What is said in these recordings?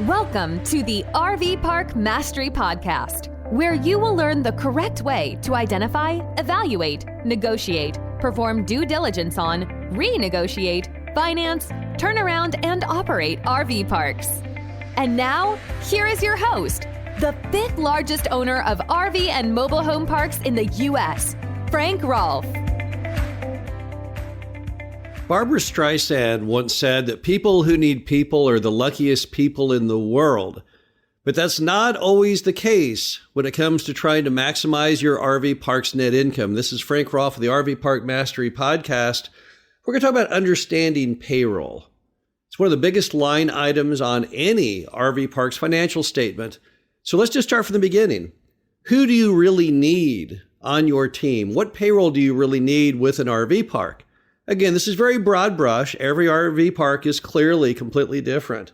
Welcome to the RV Park Mastery Podcast, where you will learn the correct way to identify, evaluate, negotiate, perform due diligence on, renegotiate, finance, turn around, and operate RV parks. And now, here is your host, the fifth largest owner of RV and mobile home parks in the U.S., Frank Rolfe. Barbra Streisand once said that people who need people are the luckiest people in the world. But that's not always the case when it comes to trying to maximize your RV park's net income. This is Frank Rolfe of the RV Park Mastery Podcast. We're going to talk about understanding payroll. It's one of the biggest line items on any RV park's financial statement. So let's just start from the beginning. Who do you really need on your team? What payroll do you really need with an RV park? Again, this is very broad brush. Every RV park is clearly completely different.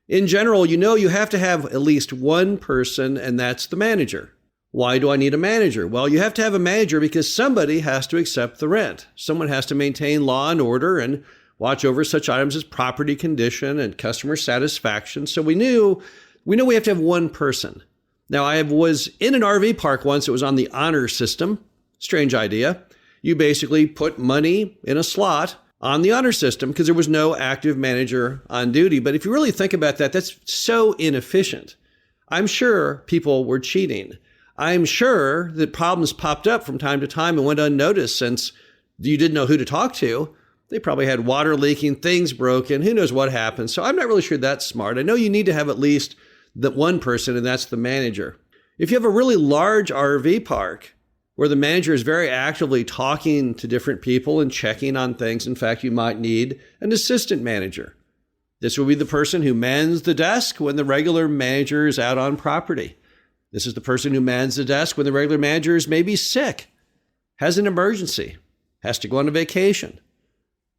In general, you have to have at least one person, and that's the manager. Why do I need a manager? Well, you have to have a manager because somebody has to accept the rent. Someone has to maintain law and order and watch over such items as property condition and customer satisfaction. So we know we have to have one person. Now, I was in an RV park once. It was on the honor system. Strange idea. You basically put money in a slot on the honor system because there was no active manager on duty. But if you really think about that, that's so inefficient. I'm sure people were cheating. I'm sure that problems popped up from time to time and went unnoticed since you didn't know who to talk to. They probably had water leaking, things broken, who knows what happened. So I'm not really sure that's smart. I know you need to have at least that one person, and that's the manager. If you have a really large RV park, where the manager is very actively talking to different people and checking on things. In fact, you might need an assistant manager. This will be the person who mans the desk when the regular manager is out on property. This is the person who mans the desk when the regular manager is maybe sick, has an emergency, has to go on a vacation.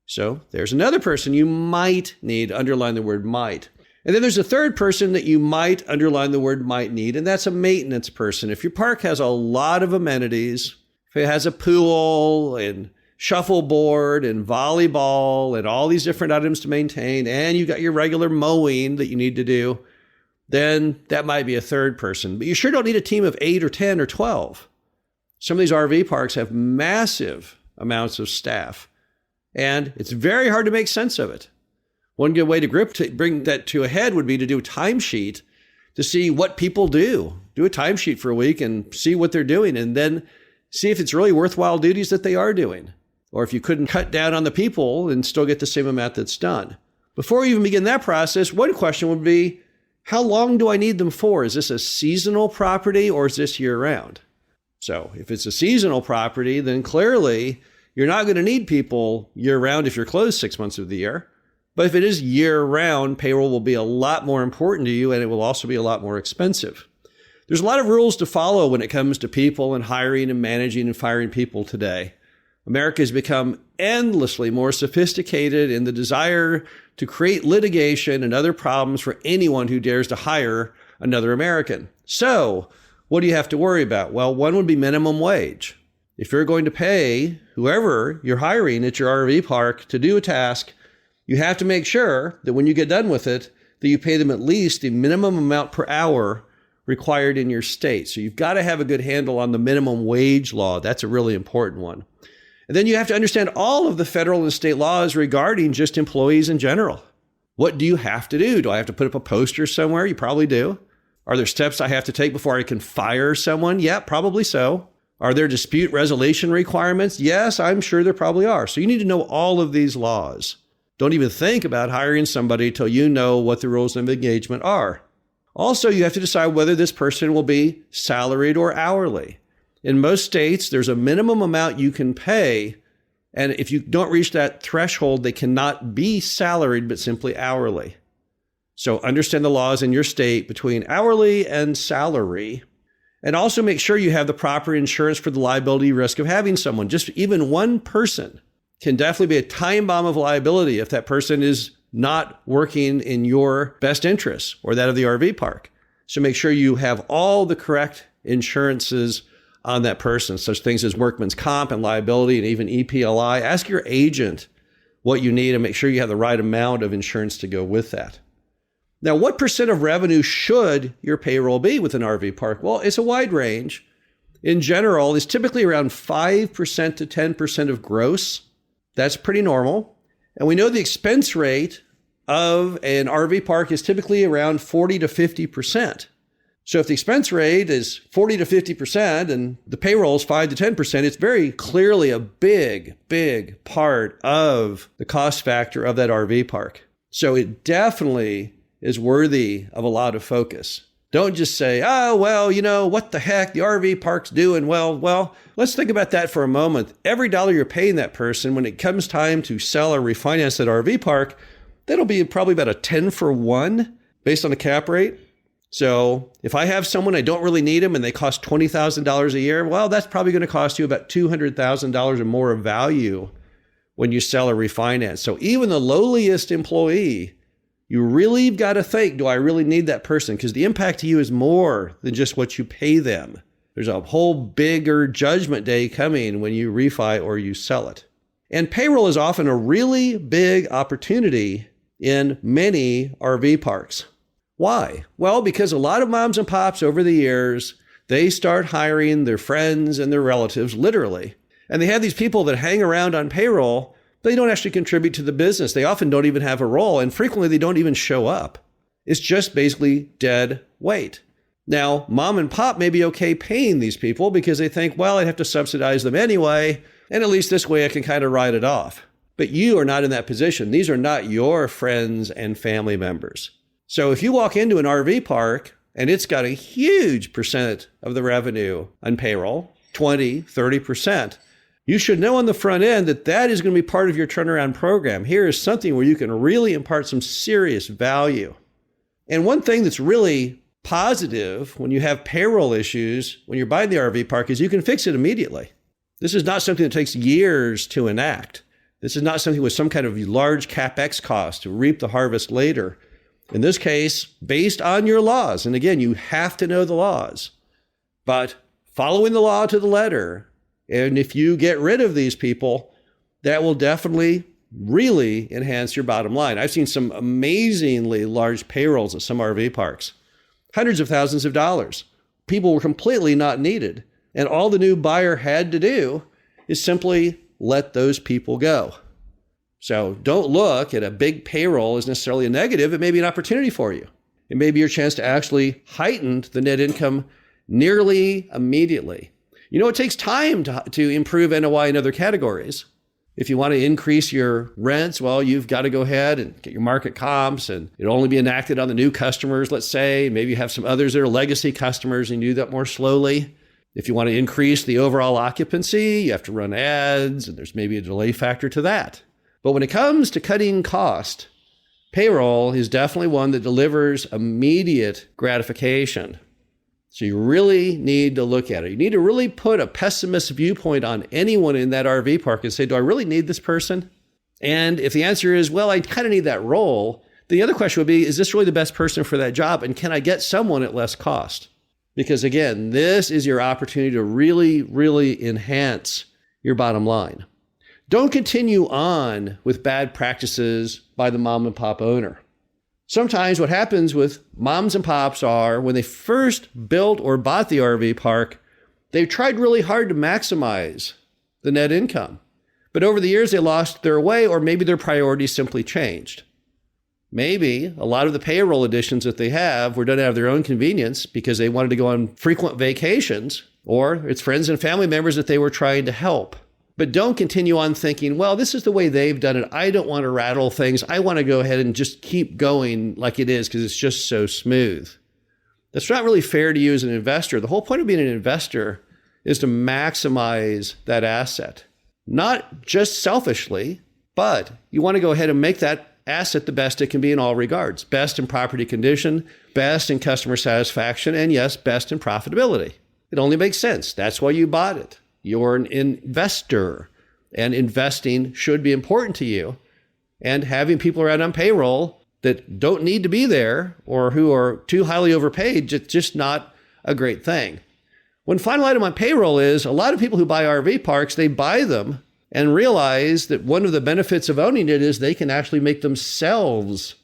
So there's another person you might need, underline the word might. And then there's a third person that you might, underline the word might need, and that's a maintenance person. If your park has a lot of amenities, if it has a pool and shuffleboard and volleyball and all these different items to maintain, and you got your regular mowing that you need to do, then that might be a third person. But you sure don't need a team of 8 or 10 or 12. Some of these RV parks have massive amounts of staff, and it's very hard to make sense of it. One good way to bring that to a head would be to do a timesheet to see what people do. Do a timesheet for a week and see what they're doing, and then see if it's really worthwhile duties that they are doing, or if you couldn't cut down on the people and still get the same amount that's done. Before we even begin that process, one question would be, how long do I need them for? Is this a seasonal property or is this year-round? So if it's a seasonal property, then clearly you're not going to need people year-round if you're closed 6 months of the year. But if it is year-round, payroll will be a lot more important to you, and it will also be a lot more expensive. There's a lot of rules to follow when it comes to people and hiring and managing and firing people today. America has become endlessly more sophisticated in the desire to create litigation and other problems for anyone who dares to hire another American. So, what do you have to worry about? Well, one would be minimum wage. If you're going to pay whoever you're hiring at your RV park to do a task, you have to make sure that when you get done with it, that you pay them at least the minimum amount per hour required in your state. So you've got to have a good handle on the minimum wage law. That's a really important one. And then you have to understand all of the federal and state laws regarding just employees in general. What do you have to do? Do I have to put up a poster somewhere? You probably do. Are there steps I have to take before I can fire someone? Yeah, probably so. Are there dispute resolution requirements? Yes, I'm sure there probably are. So you need to know all of these laws. Don't even think about hiring somebody till you know what the rules of engagement are. Also, you have to decide whether this person will be salaried or hourly. In most states, there's a minimum amount you can pay, and if you don't reach that threshold, they cannot be salaried, but simply hourly. So understand the laws in your state between hourly and salary, and also make sure you have the proper insurance for the liability risk of having someone. Just even one person can definitely be a time bomb of liability if that person is not working in your best interests or that of the RV park. So make sure you have all the correct insurances on that person, such things as workman's comp and liability and even EPLI. Ask your agent what you need and make sure you have the right amount of insurance to go with that. Now, what percent of revenue should your payroll be with an RV park? Well, it's a wide range. In general, it's typically around 5% to 10% of gross. That's pretty normal. And we know the expense rate of an RV park is typically around 40 to 50%. So if the expense rate is 40 to 50% and the payroll is 5 to 10%, it's very clearly a big, big part of the cost factor of that RV park. So it definitely is worthy of a lot of focus. Don't just say, oh, well, what the heck, the RV park's doing well. Let's think about that for a moment. Every dollar you're paying that person, when it comes time to sell or refinance that RV park, that'll be probably about a 10 for 1 based on the cap rate. So if I have someone, I don't really need them, and they cost $20,000 a year, well, that's probably going to cost you about $200,000 or more of value when you sell or refinance. So even the lowliest employee, you really got to think, do I really need that person? Because the impact to you is more than just what you pay them. There's a whole bigger judgment day coming when you refi or you sell it. And payroll is often a really big opportunity in many RV parks. Why? Well, because a lot of moms and pops over the years, they start hiring their friends and their relatives, literally. And they have these people that hang around on payroll. They don't actually contribute to the business. They often don't even have a role, and frequently they don't even show up. It's just basically dead weight. Now, mom and pop may be okay paying these people because they think, well, I'd have to subsidize them anyway, and at least this way I can kind of write it off. But you are not in that position. These are not your friends and family members. So if you walk into an RV park and it's got a huge percent of the revenue on payroll, 20, 30%, you should know on the front end that that is going to be part of your turnaround program. Here is something where you can really impart some serious value. And one thing that's really positive when you have payroll issues, when you're buying the RV park, is you can fix it immediately. This is not something that takes years to enact. This is not something with some kind of large CapEx cost to reap the harvest later. In this case, based on your laws, and again, you have to know the laws, but following the law to the letter, and if you get rid of these people, that will definitely really enhance your bottom line. I've seen some amazingly large payrolls at some RV parks, hundreds of thousands of dollars. People were completely not needed, and all the new buyer had to do is simply let those people go. So don't look at a big payroll as necessarily a negative. It may be an opportunity for you. It may be your chance to actually heighten the net income nearly immediately. It takes time to improve NOI in other categories. If you want to increase your rents, well, you've got to go ahead and get your market comps, and it'll only be enacted on the new customers, let's say. Maybe you have some others that are legacy customers and you do that more slowly. If you want to increase the overall occupancy, you have to run ads, and there's maybe a delay factor to that. But when it comes to cutting cost, payroll is definitely one that delivers immediate gratification. So you really need to look at it. You need to really put a pessimist viewpoint on anyone in that RV park and say, do I really need this person? And if the answer is, well, I kind of need that role, the other question would be, is this really the best person for that job? And can I get someone at less cost? Because again, this is your opportunity to really, really enhance your bottom line. Don't continue on with bad practices by the mom and pop owner. Sometimes what happens with moms and pops are when they first built or bought the RV park, they tried really hard to maximize the net income. But over the years, they lost their way, or maybe their priorities simply changed. Maybe a lot of the payroll additions that they have were done out of their own convenience because they wanted to go on frequent vacations, or it's friends and family members that they were trying to help. But don't continue on thinking, well, this is the way they've done it. I don't want to rattle things. I want to go ahead and just keep going like it is because it's just so smooth. That's not really fair to you as an investor. The whole point of being an investor is to maximize that asset. Not just selfishly, but you want to go ahead and make that asset the best it can be in all regards. Best in property condition, best in customer satisfaction, and yes, best in profitability. It only makes sense. That's why you bought it. You're an investor, and investing should be important to you. And having people around on payroll that don't need to be there or who are too highly overpaid, just not a great thing. One final item on payroll is a lot of people who buy RV parks, they buy them and realize that one of the benefits of owning it is they can actually make themselves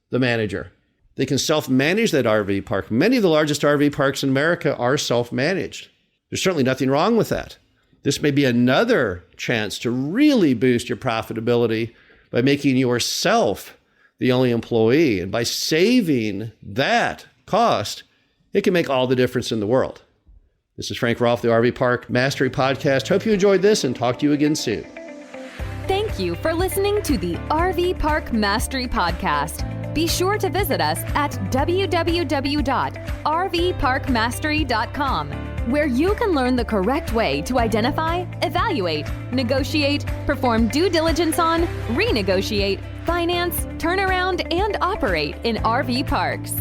the manager. They can self-manage that RV park. Many of the largest RV parks in America are self-managed. There's certainly nothing wrong with that. This may be another chance to really boost your profitability by making yourself the only employee. And by saving that cost, it can make all the difference in the world. This is Frank Rolfe, the RV Park Mastery Podcast. Hope you enjoyed this and talk to you again soon. Thank you for listening to the RV Park Mastery Podcast. Be sure to visit us at www.rvparkmastery.com, where you can learn the correct way to identify, evaluate, negotiate, perform due diligence on, renegotiate, finance, turn around, and operate in RV parks.